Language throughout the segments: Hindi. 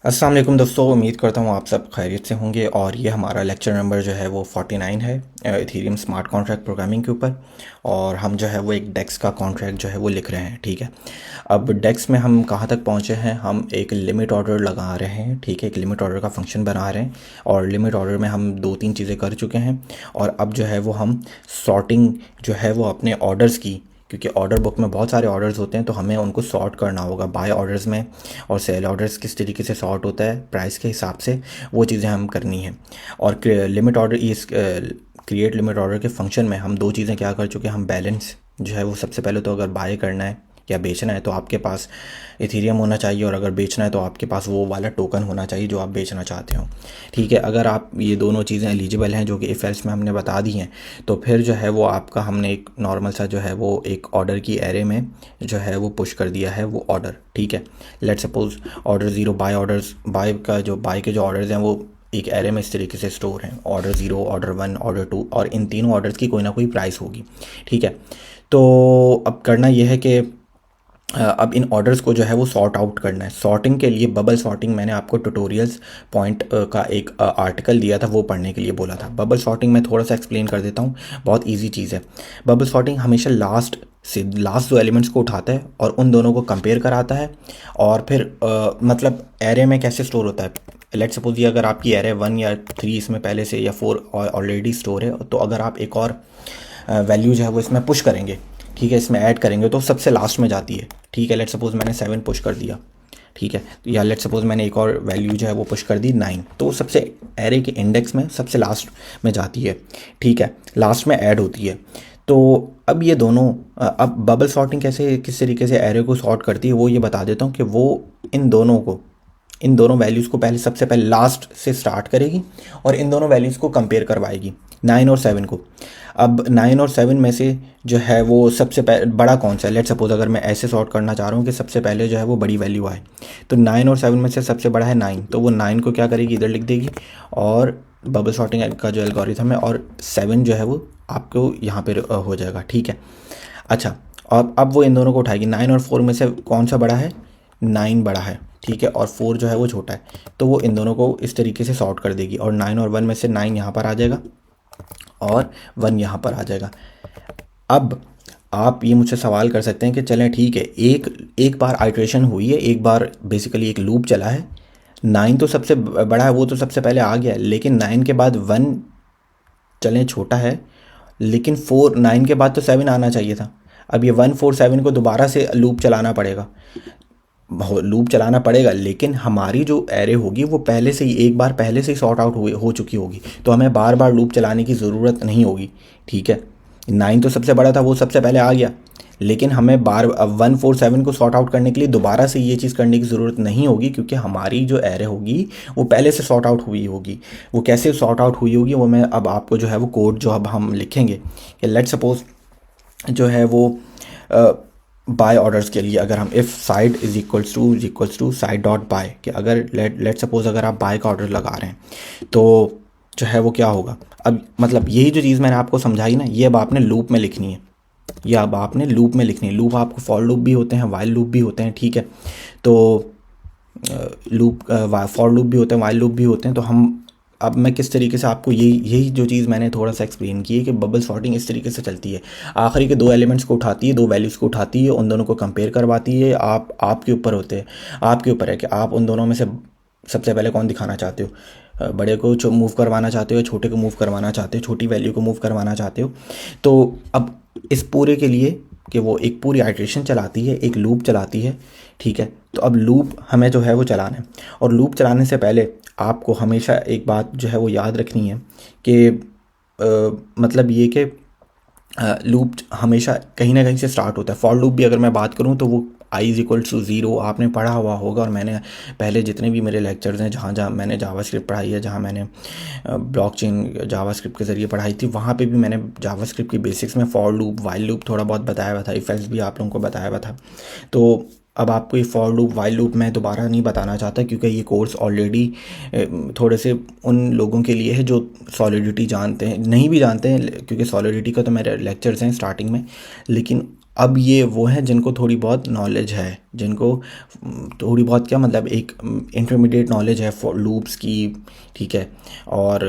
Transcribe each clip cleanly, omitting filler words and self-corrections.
अस्सलाम वालेकुम दोस्तों, उम्मीद करता हूँ आप सब खैरियत से होंगे। और ये हमारा लेक्चर नंबर जो है वो 49 है इथेरियम स्मार्ट कॉन्ट्रैक्ट प्रोग्रामिंग के ऊपर। और हम जो है वो एक डेक्स का कॉन्ट्रैक्ट जो है वो लिख रहे हैं। ठीक है, अब डेक्स में हम कहाँ तक पहुँचे हैं? हम एक लिमिट ऑर्डर लगा रहे हैं। ठीक है, एक लिमिट ऑर्डर का फंक्शन बना रहे हैं और लिमिट ऑर्डर में हम दो तीन चीज़ें कर चुके हैं। और अब जो है वो हम सॉर्टिंग जो है वो अपने ऑर्डर्स की, क्योंकि ऑर्डर बुक में बहुत सारे ऑर्डर्स होते हैं तो हमें उनको सॉर्ट करना होगा बाय ऑर्डर्स में। और सेल ऑर्डर्स किस तरीके से सॉर्ट होता है प्राइस के हिसाब से, वो चीज़ें हम करनी है। और लिमिट ऑर्डर इस क्रिएट लिमिट ऑर्डर के फंक्शन में हम दो चीज़ें क्या कर चुके हैं। हम बैलेंस जो है वो सबसे पहले तो अगर बाय करना है या बेचना है तो आपके पास इथेरियम होना चाहिए, और अगर बेचना है तो आपके पास वो वाला टोकन होना चाहिए जो आप बेचना चाहते हो। ठीक है, अगर आप ये दोनों चीज़ें एलिजिबल हैं जो कि इफ एल्स में हमने बता दी हैं, तो फिर जो है वो आपका हमने एक नॉर्मल सा जो है वो एक ऑर्डर की एरे में जो है वो पुश कर दिया है वो ऑर्डर। ठीक है, let suppose order zero by orders, by के जो ऑर्डर्स हैं वो एक एरे में इस तरीके से स्टोर हैं। Order zero, order one, order two, और इन तीनों ऑर्डर्स की कोई ना कोई प्राइस होगी। ठीक है, तो अब करना यह है कि अब इन ऑर्डर्स को जो है वो सॉर्ट आउट करना है। सॉर्टिंग के लिए बबल सॉर्टिंग मैंने आपको ट्यूटोरियल्स पॉइंट का एक आर्टिकल दिया था, वो पढ़ने के लिए बोला था। बबल सॉर्टिंग मैं थोड़ा सा एक्सप्लेन कर देता हूँ, बहुत इजी चीज़ है। बबल सॉर्टिंग हमेशा लास्ट दो एलिमेंट्स को उठाता है और उन दोनों को कंपेयर कराता है। और फिर मतलब एरे में कैसे स्टोर होता है, लेट सपोज ये अगर आपकी एरे 1 या 3 इसमें पहले से या 4 ऑलरेडी स्टोर है, तो अगर आप एक और वैल्यू जो है वो इसमें पुश करेंगे, ठीक है, इसमें ऐड करेंगे तो सबसे लास्ट में जाती है। ठीक है, लेट सपोज मैंने 7 पुश कर दिया। ठीक है, या लेट सपोज मैंने एक और वैल्यू जो है वो पुश कर दी 9, तो वो सबसे एरे के इंडेक्स में सबसे लास्ट में जाती है। ठीक है, लास्ट में ऐड होती है। तो अब ये दोनों अब बबल सॉर्टिंग कैसे किस तरीके से एरे को सॉर्ट करती है वो ये बता देता हूँ कि वो इन दोनों वैल्यूज़ को पहले सबसे पहले लास्ट से स्टार्ट करेगी और इन दोनों वैल्यूज़ को कंपेयर करवाएगी, 9 और 7 को। अब 9 और 7 में से जो है वो सबसे बड़ा कौन सा है? लेट सपोज अगर मैं ऐसे सॉर्ट करना चाह रहा हूँ कि सबसे पहले जो है वो बड़ी वैल्यू आए, तो 9 और 7 में से सबसे बड़ा है 9, तो वो 9 को क्या करेगी, इधर लिख देगी। और बबल सॉर्टिंग का जो एल्गोरिथम है, और 7 जो है वो आपको यहाँ पर हो जाएगा। ठीक है, अच्छा, अब वो इन दोनों को उठाएगी। 9 और 4 में से कौन सा बड़ा है? 9 बड़ा है। ठीक है, और 4 जो है वो छोटा है, तो वो इन दोनों को इस तरीके से सॉर्ट कर देगी। और 9 और 1 में से 9 यहाँ पर आ जाएगा और 1 यहाँ पर आ जाएगा। अब आप ये मुझसे सवाल कर सकते हैं कि चलें ठीक है, एक एक बार आइट्रेशन हुई है, एक बार बेसिकली एक लूप चला है। 9 तो सबसे बड़ा है, वो तो सबसे पहले आ गया है, लेकिन 9 के बाद 1 चलें छोटा है, लेकिन 9 के बाद तो 7 आना चाहिए था। अब ये 1 4 7 को दोबारा से लूप चलाना पड़ेगा, लेकिन हमारी जो एरे होगी वो पहले से ही एक बार पहले से ही सॉर्ट आउट हो चुकी होगी, तो हमें बार बार लूप चलाने की ज़रूरत नहीं होगी। ठीक है, 9 तो सबसे बड़ा था, वो सबसे पहले आ गया, लेकिन हमें 1 4 7 को सॉर्ट आउट करने के लिए दोबारा से ये चीज़ करने की ज़रूरत नहीं होगी, क्योंकि हमारी जो एरे होगी वो पहले से सॉर्ट आउट हुई होगी। वो कैसे सॉर्ट आउट हुई होगी वो मैं अब आपको जो है वो कोड जो अब हम लिखेंगे कि लेट सपोज जो है वो बाय ऑर्डर्स के लिए अगर हम if side is equals to side dot by, कि अगर लेट सपोज अगर आप बाय का ऑर्डर लगा रहे हैं तो जो है वो क्या होगा। अब मतलब यही जो चीज़ मैंने आपको समझाई ना, ये अब आपने लूप में लिखनी है। ये अब आपने लूप में लिखनी है। लूप आपको फॉर लूप भी होते हैं, वाइल लूप भी होते हैं। ठीक है, तो फॉर लूप भी होते हैं, वाइल लूप भी होते हैं। तो हम अब मैं किस तरीके से आपको यही जो चीज़ मैंने थोड़ा सा एक्सप्लेन की है कि बबल सॉर्टिंग इस तरीके से चलती है। आखिरी के दो एलिमेंट्स को उठाती है, दो वैल्यूज़ को उठाती है, उन दोनों को कंपेयर करवाती है। आपके ऊपर होते हैं, आपके ऊपर है कि आप उन दोनों में से सबसे पहले कौन दिखाना चाहते हो। बड़े को मूव करवाना चाहते हो या छोटे को मूव करवाना चाहते हो, छोटी वैल्यू को मूव करवाना चाहते हो। तो अब इस पूरे के लिए कि वो एक पूरी आइट्रेशन चलाती है, एक लूप चलाती है। ठीक है, तो अब लूप हमें जो है वो चलाना है, और लूप चलाने से पहले आपको हमेशा एक बात जो है वो याद रखनी है कि मतलब ये कि लूप हमेशा कहीं ना कहीं से स्टार्ट होता है। फॉर लूप भी अगर मैं बात करूँ तो वो i=0 आपने पढ़ा हुआ होगा, और मैंने पहले जितने भी मेरे लेक्चर्स हैं जहाँ जहाँ मैंने जावास्क्रिप्ट पढ़ाई है, जहाँ मैंने ब्लॉकचेन जावास्क्रिप्ट के ज़रिए पढ़ाई थी, वहाँ पे भी मैंने जावास्क्रिप्ट की बेसिक्स में फॉर लूप वाइल लूप थोड़ा बहुत बताया हुआ था, इफ एल्स भी आप लोगों को बताया हुआ था। तो अब आपको ये फॉर लूप वाइल लूप मैं दोबारा नहीं बताना चाहता, क्योंकि ये कोर्स ऑलरेडी थोड़े से उन लोगों के लिए है जो सॉलिडिटी जानते हैं, नहीं भी जानते हैं, क्योंकि सॉलिडिटी का तो मेरे लेक्चर्स हैं स्टार्टिंग में, लेकिन अब ये वो हैं जिनको थोड़ी बहुत नॉलेज है, जिनको थोड़ी बहुत क्या मतलब एक इंटरमीडिएट नॉलेज है फॉर लूप्स की, ठीक है। और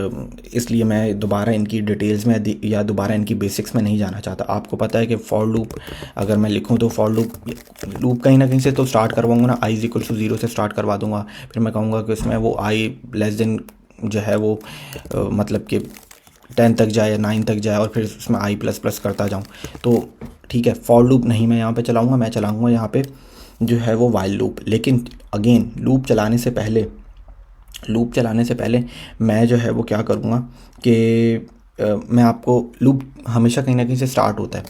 इसलिए मैं दोबारा इनकी डिटेल्स में या दोबारा इनकी बेसिक्स में नहीं जाना चाहता। आपको पता है कि फॉर लूप अगर मैं लिखूं तो फॉर लूप कहीं ना कहीं से तो स्टार्ट करवाऊंगा ना, आई इज इक्वल टू 0 से स्टार्ट करवा दूंगा। फिर मैं कहूँगा कि उसमें वो आई लेस देन जो है वो मतलब कि 10 तक जाए या 9 तक जाए, और फिर उसमें आई प्लस प्लस करता जाऊँ। तो ठीक है, फॉर लूप नहीं मैं यहाँ पे चलाऊँगा, मैं चलाऊँगा यहाँ पे जो है वो वाइल लूप। लेकिन अगेन लूप चलाने से पहले मैं जो है वो क्या करूँगा कि मैं आपको लूप हमेशा कहीं ना कहीं से स्टार्ट होता है।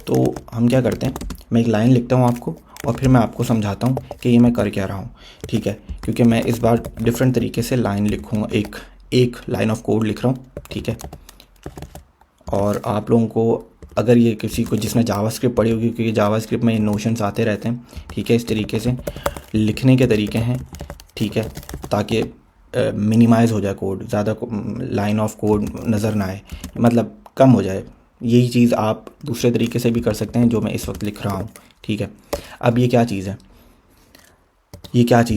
तो हम क्या करते हैं, मैं एक लाइन लिखता हूँ आपको, और फिर मैं आपको समझाता हूँ कि ये मैं कर क्या रहा हूँ, ठीक है। क्योंकि मैं इस बार डिफरेंट तरीके से लाइन लिखूँगा, एक लाइन ऑफ कोड लिख रहा हूँ, ठीक है। और आप लोगों को अगर ये किसी को जिसने जावास्क्रिप्ट पढ़ी होगी, क्योंकि जावास्क्रिप्ट में ये नोशंस आते रहते हैं, ठीक है। इस तरीके से लिखने के तरीके हैं, ठीक है, ताकि मिनिमाइज़ हो जाए कोड, ज़्यादा लाइन ऑफ कोड नज़र ना आए, मतलब कम हो जाए। यही चीज़ आप दूसरे तरीके से भी कर सकते हैं जो मैं इस वक्त लिख रहा हूँ, ठीक है। अब ये क्या चीज़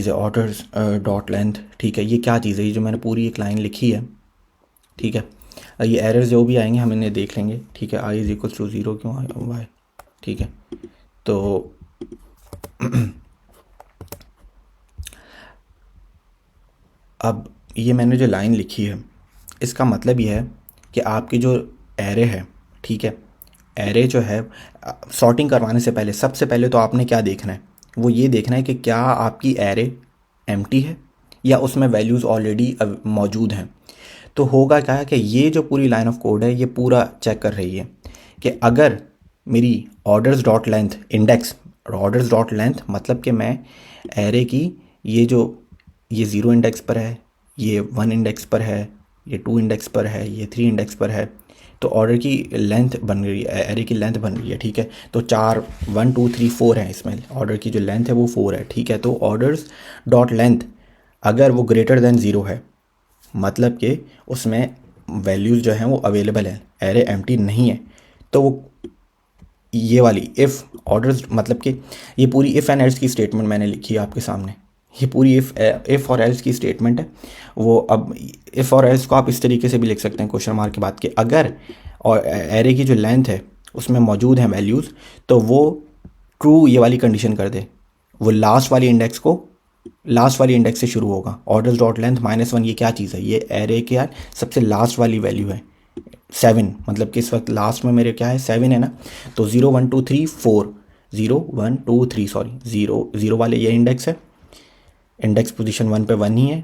है, ऑर्डर्स डॉट लेंथ, ठीक है। ये क्या चीज़ है, ये जो मैंने पूरी एक लाइन लिखी है, ठीक है। ये एरर्स जो भी आएंगे हम इन्हें देख लेंगे, ठीक है। आई इज इक्वल टू 0 क्यों हुआ है, ठीक है। तो अब ये मैंने जो लाइन लिखी है, इसका मतलब ये है कि आपकी जो एरे है, ठीक है, एरे जो है सॉर्टिंग करवाने से पहले सबसे पहले तो आपने क्या देखना है, वो ये देखना है कि क्या आपकी एरे एम्प्टी है या उसमें वैल्यूज़ ऑलरेडी मौजूद हैं। तो होगा क्या है कि ये जो पूरी लाइन ऑफ कोड है ये पूरा चेक कर रही है कि अगर मेरी ऑर्डर्स डॉट लेंथ मतलब कि मैं एरे की ये 0 इंडेक्स पर है, ये 1 इंडेक्स पर है, ये 2 इंडेक्स पर है, ये 3 इंडेक्स पर है, तो ऑर्डर की लेंथ बन रही है, एरे की लेंथ बन रही है, ठीक है। तो 4 1 2 3 4 है, इसमें ऑर्डर की जो लेंथ है वो 4 है, ठीक है। तो ऑर्डर्स डॉट लेंथ अगर वो ग्रेटर देन 0 है, मतलब कि उसमें वैल्यूज़ जो हैं वो अवेलेबल हैं, एरे एम्प्टी नहीं है, तो वो ये वाली इफ़ ऑर्डर्स मतलब कि ये पूरी इफ़ एंड एल्स की स्टेटमेंट मैंने लिखी है आपके सामने। ये पूरी इफ़ और एल्स की स्टेटमेंट है वो। अब इफ़ और एल्स को आप इस तरीके से भी लिख सकते हैं क्वेश्चन मार्क के बाद कि अगर और एरे की जो लेंथ है उसमें मौजूद हैं वैल्यूज़, तो वो ट्रू ये वाली कंडीशन कर दे, वो लास्ट वाली इंडेक्स से शुरू होगा। ऑर्डर्स डॉट लेंथ -1 ये क्या चीज़ है, ये एरे के यार सबसे लास्ट वाली वैल्यू है 7, मतलब कि इस वक्त लास्ट में मेरे क्या है 7 है ना। तो 0 1 2 3 4, 0 1 2 3 सॉरी 0 वाले ये इंडेक्स है, इंडेक्स पोजीशन 1 पे 1 ही है,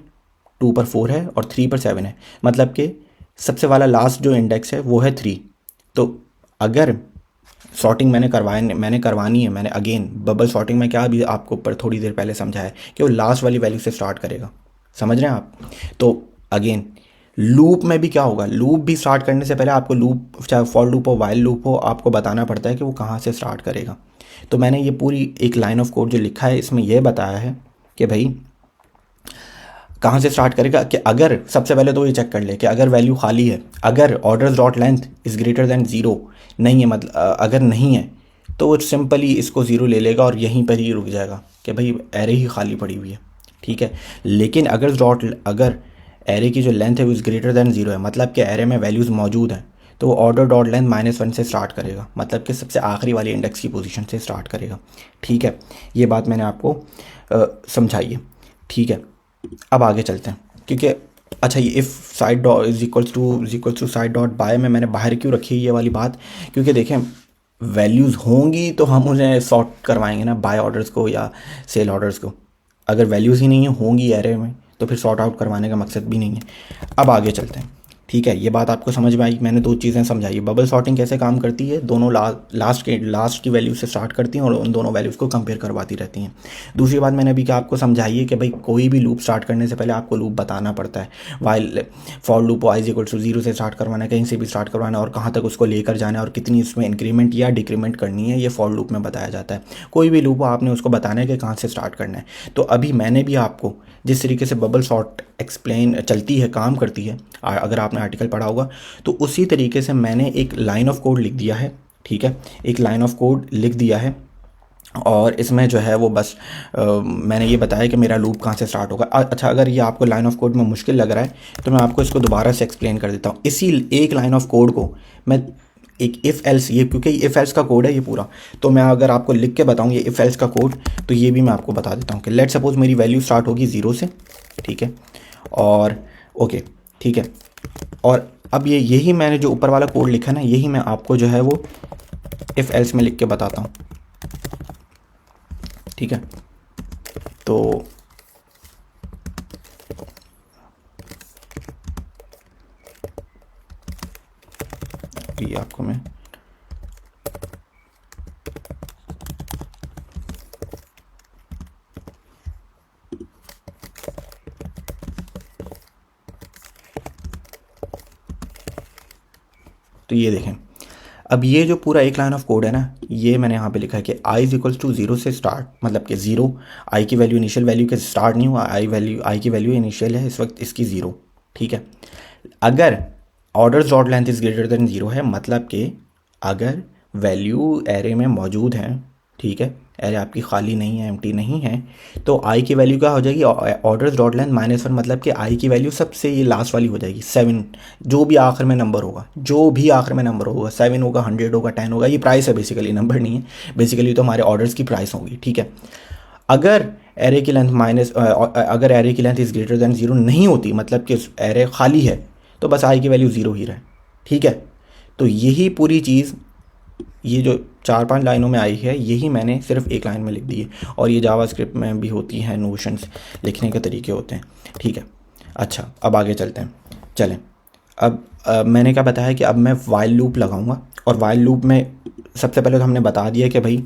2 पर 4 है और 3 पर 7 है, मतलब कि सबसे वाला लास्ट जो इंडेक्स है वो है 3। तो अगर सॉर्टिंग मैंने करवानी है, मैंने अगेन बबल सॉर्टिंग में क्या अभी आपको ऊपर थोड़ी देर पहले समझाया है कि वो लास्ट वाली वैल्यू से स्टार्ट करेगा, समझ रहे हैं आप। तो अगेन लूप में भी क्या होगा, लूप भी स्टार्ट करने से पहले आपको लूप चाहे फॉर लूप हो वाइल लूप हो आपको बताना पड़ता है कि वो कहाँ से स्टार्ट करेगा। तो मैंने ये पूरी एक लाइन ऑफ कोड जो लिखा है इसमें यह बताया है कि भाई कहाँ से स्टार्ट करेगा, कि अगर सबसे पहले तो ये चेक कर ले कि अगर वैल्यू खाली है, अगर orders dot length is greater than 0 नहीं है, मतलब अगर नहीं है तो वो सिंपली इसको 0 ले लेगा और यहीं पर ही रुक जाएगा कि भाई एरे ही खाली पड़ी हुई है, ठीक है। लेकिन अगर एरे की जो लेंथ है वो इज़ ग्रेटर देन 0 है, मतलब कि एरे में वैल्यूज़ मौजूद हैं, तो वो ऑर्डर डॉट लेंथ -1 से स्टार्ट करेगा, मतलब कि सबसे आखिरी वाली इंडेक्स की पोजीशन से स्टार्ट करेगा, ठीक है। ये बात मैंने आपको समझाई है, ठीक है। अब आगे चलते हैं, क्योंकि अच्छा ये if side dot is equals to side dot by में मैंने बाहर क्यों रखी है ये वाली बात, क्योंकि देखें वैल्यूज़ होंगी तो हम उन्हें सॉर्ट करवाएंगे ना, बाय ऑर्डर्स को या सेल ऑर्डर्स को। अगर वैल्यूज़ ही नहीं होंगी एरे में तो फिर सॉर्ट आउट करवाने का मकसद भी नहीं है। अब आगे चलते हैं, ठीक है। ये बात आपको समझ में आई, मैंने 2 चीज़ें समझाई, बबल सॉर्टिंग कैसे काम करती है, दोनों लास्ट की वैल्यू से स्टार्ट करती हैं और उन दोनों वैल्यूज़ को कंपेयर करवाती रहती हैं। दूसरी बात मैंने अभी क्या आपको समझाई है कि भाई कोई भी लूप स्टार्ट करने से पहले आपको लूप बताना पड़ता है। While for loop I is equal to 0 से स्टार्ट करवाना है, कहीं से भी स्टार्ट करवाना है और कहाँ तक उसको लेकर जाना है और कितनी उसमें इंक्रीमेंट या डिक्रीमेंट करनी है, ये फॉर लूप में बताया जाता है। कोई भी लूप हो आपने उसको बताना है कि कहाँ से स्टार्ट करना है। तो अभी मैंने भी आपको जिस तरीके से बबल सॉर्ट एक्सप्लेन चलती है, काम करती है, अगर आपने आर्टिकल पढ़ा होगा तो उसी तरीके से मैंने एक लाइन ऑफ कोड लिख दिया है, ठीक है, एक लाइन ऑफ कोड लिख दिया है और इसमें जो है वो बस मैंने ये बताया कि मेरा लूप कहाँ से स्टार्ट होगा। अच्छा, अगर ये आपको लाइन ऑफ कोड में मुश्किल लग रहा है तो मैं आपको इसको दोबारा से एक्सप्लेन कर देता हूँ। इसी एक लाइन ऑफ कोड को मैं एक इफ़ एल्स, ये क्योंकि इफ़ एल्स का कोड है ये पूरा, तो मैं अगर आपको लिख के बताऊँ ये इफ़ एल्स का कोड, तो ये भी मैं आपको बता देता हूँ कि लेट सपोज मेरी वैल्यू स्टार्ट होगी 0 से, ठीक है, और ओके, ठीक है, और अब ये यही मैंने जो ऊपर वाला कोड लिखा है ना, यही मैं आपको जो है वो इफ़ एल्स में लिख के बताता हूँ, ठीक है। तो ये आपको मैं तो ये देखें, अब ये जो पूरा एक लाइन ऑफ कोड है ना, ये मैंने यहाँ पे लिखा है कि आई इज इक्वल्स टू 0 से स्टार्ट, मतलब कि 0 आई की वैल्यू इनिशियल वैल्यू के स्टार्ट नहीं हुआ, आई की वैल्यू इनिशियल है इस वक्त इसकी 0, ठीक है। अगर orders dot length is greater than 0 है, मतलब कि अगर वैल्यू एरे में मौजूद है, ठीक है, एरे आपकी खाली नहीं है, एम्प्टी नहीं है, तो आई की वैल्यू क्या हो जाएगी, ऑर्डर्स डॉट लेंथ -1, मतलब कि आई की वैल्यू सबसे ये लास्ट वाली हो जाएगी 7, जो भी आखिर में नंबर होगा, जो भी आखिर में नंबर होगा, 7 होगा, 100 होगा, 10 होगा, ये प्राइस है बेसिकली, नंबर नहीं है, बेसिकली तो हमारे ऑर्डर्स की प्राइस होगी, ठीक है। अगर एरे की लेंथ अगर एरे की लेंथ इज़ ग्रेटर देन 0 नहीं होती, मतलब कि एरे खाली है, तो बस आई की वैल्यू 0 ही रहे, ठीक है। तो यही पूरी चीज़, ये जो 4-5 लाइनों में आई है, यही मैंने सिर्फ एक लाइन में लिख दी है, और ये जावास्क्रिप्ट में भी होती हैं, नोशंस लिखने के तरीके होते हैं, ठीक है। अच्छा, अब आगे चलते हैं, चलें। अब मैंने क्या बताया कि अब मैं वाइल लूप लगाऊंगा, और वाइल लूप में सबसे पहले तो हमने बता दिया कि भाई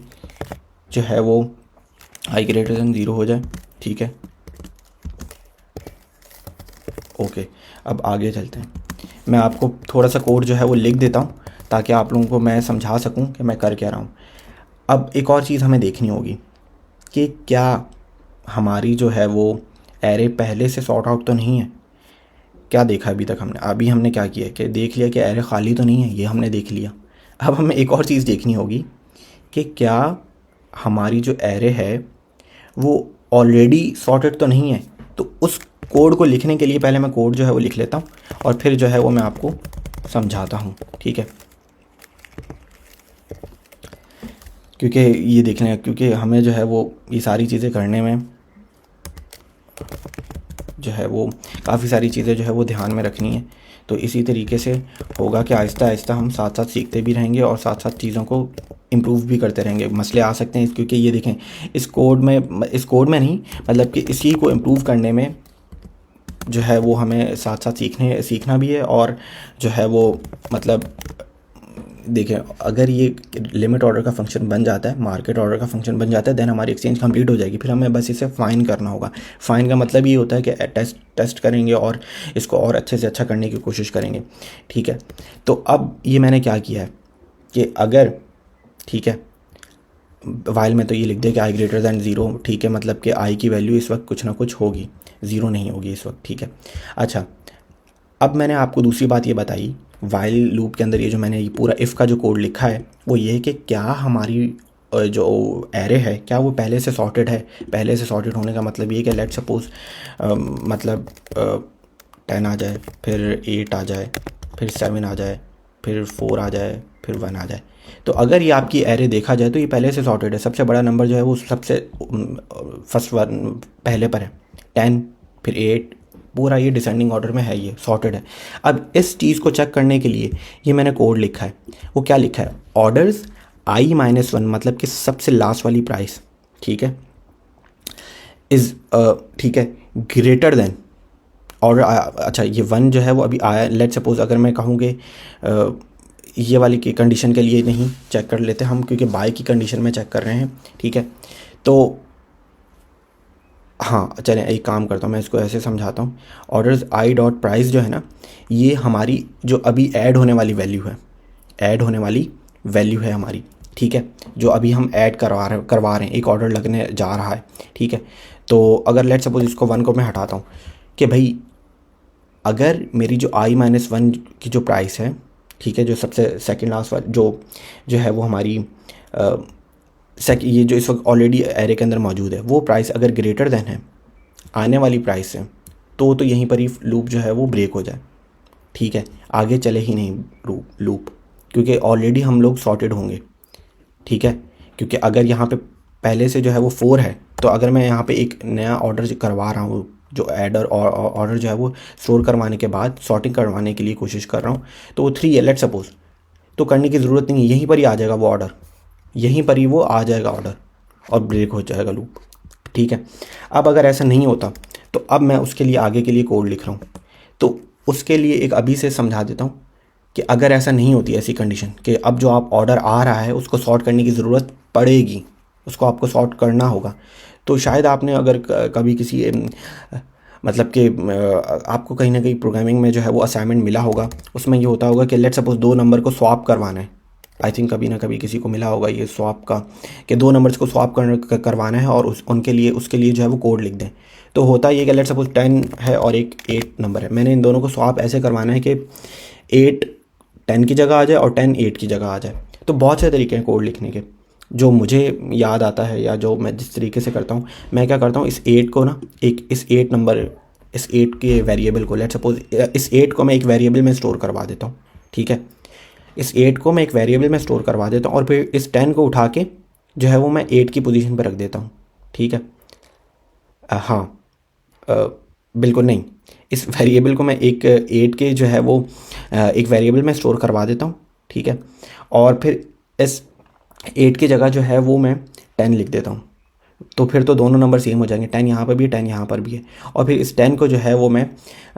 जो है वो आई ग्रेटर देन 0 हो जाए, ठीक है, ओके। अब आगे चलते हैं, मैं आपको थोड़ा सा कोड जो है वो लिख देता हूँ ताकि आप लोगों को मैं समझा सकूँ कि मैं कर क्या रहा हूँ। अब एक और चीज़ हमें देखनी होगी कि क्या हमारी जो है वो एरे पहले से सॉर्ट आउट तो नहीं है। क्या देखा अभी तक हमने, अभी हमने क्या किया कि देख लिया कि एरे खाली तो नहीं है, ये हमने देख लिया। अब हमें एक और चीज़ देखनी होगी कि क्या हमारी जो एरे है वो ऑलरेडी सॉर्टेड तो नहीं है। तो उस कोड को लिखने के लिए पहले मैं कोड जो है वो लिख लेता हूँ, और फिर जो है वो मैं आपको समझाता हूँ, ठीक है। क्योंकि ये देख लें, क्योंकि हमें जो है वो ये सारी चीज़ें करने में जो है वो काफ़ी सारी चीज़ें जो है वो ध्यान में रखनी है। तो इसी तरीके से होगा कि आहिस्ता आहिस्ता हम साथ साथ सीखते भी रहेंगे और साथ साथ चीज़ों को इम्प्रूव भी करते रहेंगे। मसले आ सकते हैं क्योंकि ये देखें, इस कोड में नहीं, मतलब कि इसी को इम्प्रूव करने में जो है वो हमें साथ साथ सीखना भी है, और जो है वो मतलब देखें, अगर ये लिमिट ऑर्डर का फंक्शन बन जाता है, मार्केट ऑर्डर का फंक्शन बन जाता है, देन हमारी एक्सचेंज कंप्लीट हो जाएगी। फिर हमें बस इसे फाइन करना होगा। फाइन का मतलब ये होता है कि टेस्ट करेंगे और इसको और अच्छे से अच्छा करने की कोशिश करेंगे, ठीक है। तो अब ये मैंने क्या किया है कि अगर, ठीक है, वाइल में तो ये लिख दिया कि आई ग्रेटर दैन 0, ठीक है, मतलब कि आई की वैल्यू इस वक्त कुछ ना कुछ होगी, 0 नहीं होगी इस वक्त, ठीक है। अच्छा, अब मैंने आपको दूसरी बात ये बताई वाइल लूप के अंदर, ये जो मैंने ये पूरा इफ़ का जो कोड लिखा है वो ये है कि क्या हमारी जो एरे है क्या वो पहले से सॉर्टेड है। पहले से सॉर्टेड होने का मतलब ये कि लेट सपोज मतलब 10 आ जाए, फिर 8 आ जाए, फिर 7 आ जाए, फिर 4 आ जाए, फिर 1 आ जाए। तो अगर ये आपकी एरे देखा जाए तो ये पहले से सॉर्टेड है। सबसे बड़ा नंबर जो है वो सबसे फर्स्ट वन पहले पर है, 10, फिर 8, पूरा ये डिसेंडिंग ऑर्डर में है, ये सॉर्टेड है। अब इस चीज़ को चेक करने के लिए ये मैंने कोड लिखा है। वो क्या लिखा है, ऑर्डर्स i-1, मतलब कि सबसे लास्ट वाली प्राइस, ठीक है, इज़ ठीक है, ग्रेटर देन ऑर्डर। अच्छा, ये 1 जो है वो अभी आया, लेट सपोज अगर मैं कहूँ कि ये वाली की कंडीशन के लिए नहीं, चेक कर लेते हम, क्योंकि बाय की कंडीशन में चेक कर रहे हैं, ठीक है। तो हाँ चलें, एक काम करता हूँ, मैं इसको ऐसे समझाता हूँ। ऑर्डर्स आई डॉट प्राइस जो है ना, ये हमारी जो अभी ऐड होने वाली वैल्यू है, ऐड होने वाली वैल्यू है हमारी, ठीक है, जो अभी हम ऐड करवा रहे हैं, एक ऑर्डर लगने जा रहा है, ठीक है। तो अगर लेट सपोज इसको 1 को मैं हटाता हूँ कि भाई अगर मेरी जो i-1 की जो प्राइस है ठीक है, जो सबसे सेकंड लास्ट वाली जो है वो हमारी ये जो इस वक्त ऑलरेडी एरे के अंदर मौजूद है, वो प्राइस अगर ग्रेटर देन है आने वाली प्राइस से, तो यहीं पर ही लूप जो है वो ब्रेक हो जाए। ठीक है, आगे चले ही नहीं लूप, क्योंकि ऑलरेडी हम लोग सॉर्टेड होंगे। ठीक है, क्योंकि अगर यहाँ पे पहले से जो है वो 4 है, तो अगर मैं यहाँ पे एक नया ऑर्डर करवा रहा हूँ, जो एडर ऑर्डर जो है वो स्टोर करवाने के बाद सॉर्टिंग करवाने के लिए कोशिश कर रहा हूँ, तो वो 3 है लेट सपोज, तो करने की ज़रूरत नहीं है, यहीं पर ही आ जाएगा वो ऑर्डर, यहीं पर ही वो आ जाएगा ऑर्डर और ब्रेक हो जाएगा लूप। ठीक है, अब अगर ऐसा नहीं होता तो अब मैं उसके लिए आगे के लिए कोड लिख रहा हूँ। तो उसके लिए एक अभी से समझा देता हूँ कि अगर ऐसा नहीं होती ऐसी कंडीशन कि अब जो आप ऑर्डर आ रहा है उसको सॉर्ट करने की ज़रूरत पड़ेगी, उसको आपको सॉर्ट करना होगा, तो शायद आपने अगर कभी किसी मतलब कि आपको कहीं ना कहीं प्रोग्रामिंग में जो है वो असाइनमेंट मिला होगा, उसमें ये होता होगा कि लेट सपोज 2 नंबर को स्वैप करवाना है। आई थिंक कभी ना कभी किसी को मिला होगा ये स्वैप का, कि 2 नंबर्स को स्वैप करवाना है और उसके लिए जो है वो कोड लिख दें। तो होता ये कि लेट सपोज 10 है और एक 8 नंबर है, मैंने इन दोनों को स्वैप ऐसे करवाना है कि 8 10 की जगह आ जाए और 10 8 की जगह आ जाए। तो बहुत से तरीके हैं कोड लिखने के, जो मुझे याद आता है या जो मैं जिस तरीके से करता हूँ, मैं क्या करता हूँ, इस 8 को ना इस 8 के वेरिएबल को लेट सपोज इस 8 को मैं एक वेरिएबल में स्टोर करवा देता हूँ। ठीक है, इस 8 को मैं एक वेरिएबल में स्टोर करवा देता हूँ और फिर इस 10 को उठा के जो है वो मैं 8 की पोजीशन पर रख देता हूँ। ठीक है, हाँ, बिल्कुल नहीं, इस वेरिएबल को मैं एक 8 के जो है वो एक वेरिएबल में स्टोर करवा देता हूँ। ठीक है, और फिर इस 8 की जगह जो है वो मैं 10 लिख देता हूँ, तो फिर तो दोनों नंबर सेम हो जाएंगे, 10 यहाँ पर भी है 10 यहाँ पर भी है। और फिर इस 10 को जो है वो मैं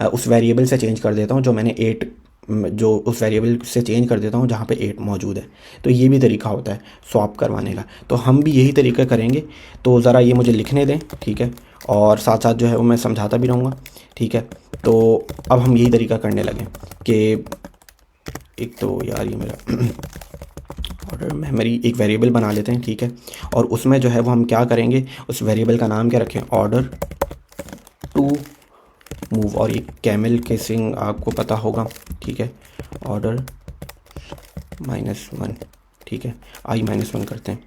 उस वेरिएबल से चेंज कर देता हूँ, जो मैंने 8 जो उस वेरिएबल से चेंज कर देता हूँ जहाँ पे 8 मौजूद है। तो ये भी तरीका होता है स्वैप करवाने का, तो हम भी यही तरीका करेंगे। तो ज़रा ये मुझे लिखने दें, ठीक है, और साथ साथ जो है वो मैं समझाता भी रहूँगा। ठीक है, तो अब हम यही तरीका करने लगे कि एक तो यार ये मेरा ऑर्डर मेमोरी एक वेरिएबल बना लेते हैं। ठीक है, और उसमें जो है वो हम क्या करेंगे, उस वेरिएबल का नाम क्या रखें, ऑर्डर टू मूव, और ये कैमल केसिंग आपको पता होगा। ठीक है, ऑर्डर -1, ठीक है, i-1 करते हैं।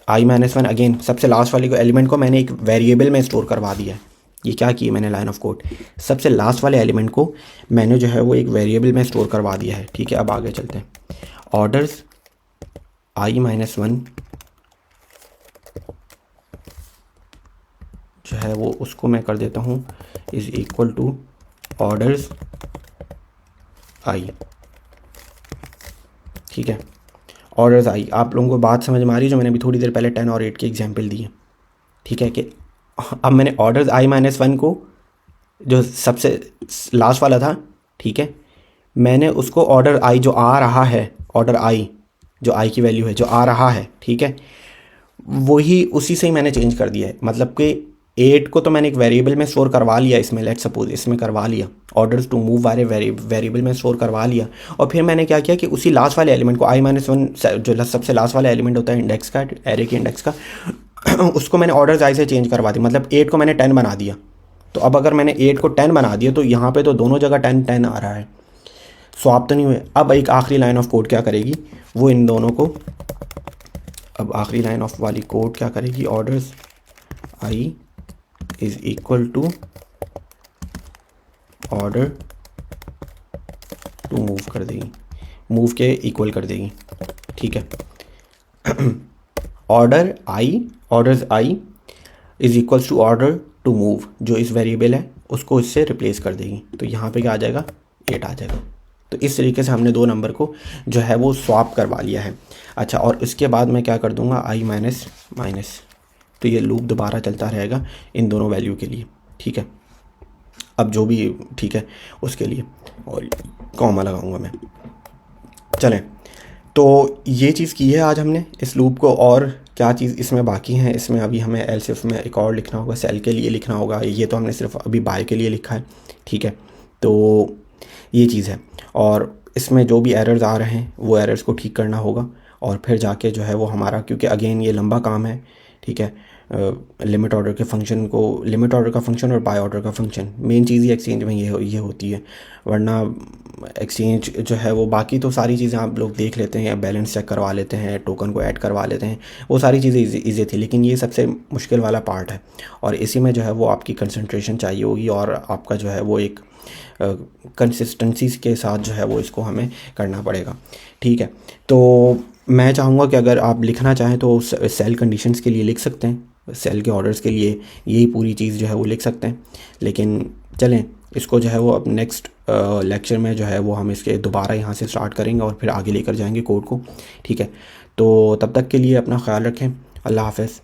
i-1 अगेन सबसे लास्ट वाले को एलिमेंट को मैंने एक वेरिएबल में स्टोर करवा दिया है। ये क्या किया मैंने लाइन ऑफ कोड, सबसे लास्ट वाले एलिमेंट को मैंने जो है वो एक वेरिएबल में स्टोर करवा दिया है। ठीक है, अब आगे चलते हैं। ऑर्डर्स i-1 जो है वो उसको मैं कर देता हूँ is equal to orders i। ठीक है, ऑर्डर्स i, आप लोगों को बात समझ में आ रही है जो मैंने अभी थोड़ी देर पहले 10 और 8 की एग्जांपल दी है। ठीक है, कि अब मैंने ऑर्डर्स i-1 को जो सबसे लास्ट वाला था, ठीक है, मैंने उसको ऑर्डर i जो आ रहा है, ऑर्डर i जो i की वैल्यू है जो आ रहा है, ठीक है, वही उसी से ही मैंने चेंज कर दिया है। मतलब कि 8 को तो मैंने एक वेरिएबल में स्टोर करवा लिया, इसमें लेट सपोज इसमें करवा लिया, ऑर्डर्स टू मूव वाले वेरिएबल में स्टोर करवा लिया। और फिर मैंने क्या किया कि उसी लास्ट वाले एलिमेंट को i-1 जो सबसे लास्ट वाला एलिमेंट होता है इंडेक्स का, एरे के इंडेक्स का, उसको मैंने ऑर्डर्स i से चेंज करवा दिया। मतलब 8 को मैंने 10 बना दिया। तो अब अगर मैंने 8 को 10 बना दिया तो यहाँ पे तो दोनों जगह 10 10 आ रहा है, स्वैप तो नहीं हुए। अब एक आखिरी लाइन ऑफ कोड क्या करेगी, वो इन दोनों को, अब आखिरी लाइन ऑफ वाली कोड क्या करेगी, orders i is equal to order two move कर देगी, मूव के इक्वल कर देगी। ठीक है, orders i is equals to order two move, जो इस वेरिएबल है उसको इससे रिप्लेस कर देगी। तो यहाँ पे क्या आ जाएगा, 8 आ जाएगा। तो इस तरीके से हमने 2 नंबर को जो है वो स्वैप करवा लिया है। अच्छा, और इसके बाद मैं क्या कर दूंगा, i-, तो ये लूप दोबारा चलता रहेगा इन दोनों वैल्यू के लिए। ठीक है, अब जो भी ठीक है उसके लिए, और कॉमा लगाऊंगा मैं। चलें, तो ये चीज़ की है आज हमने इस लूप को। और क्या चीज़ इसमें बाकी है, इसमें अभी हमें एल्सिफ में एक और लिखना होगा, सेल के लिए लिखना होगा। ये तो हमने सिर्फ अभी बाय के लिए लिखा है। ठीक है, तो ये चीज़ है, और इसमें जो भी एरर्स आ रहे हैं वो एरर्स को ठीक करना होगा, और फिर जाके जो है वो हमारा, क्योंकि अगेन ये लंबा काम है। ठीक है, लिमिट ऑर्डर के फंक्शन को, लिमिट ऑर्डर का फंक्शन और बाय ऑर्डर का फंक्शन, मेन चीज़ ही एक्सचेंज में ये होती है। वरना एक्सचेंज जो है वो, बाकी तो सारी चीज़ें आप लोग देख लेते हैं, बैलेंस चेक करवा लेते हैं, टोकन को ऐड करवा लेते हैं, वो सारी चीज़ें ईजी थी, लेकिन ये सबसे मुश्किल वाला पार्ट है और इसी में जो है वो आपकी कंसंट्रेशन चाहिए होगी और आपका जो है वो एक कंसिस्टेंसी के साथ जो है वो इसको हमें करना पड़ेगा। ठीक है, तो मैं चाहूँगा कि अगर आप लिखना चाहें तो सेल कंडीशंस के लिए लिख सकते हैं, सेल के ऑर्डर्स के लिए यही पूरी चीज़ जो है वो लिख सकते हैं। लेकिन चलें, इसको जो है वो अब नेक्स्ट लेक्चर में जो है वो हम इसके दोबारा यहाँ से स्टार्ट करेंगे और फिर आगे लेकर जाएंगे कोड को। ठीक है, तो तब तक के लिए अपना ख्याल रखें। अल्लाह हाफ़िज़।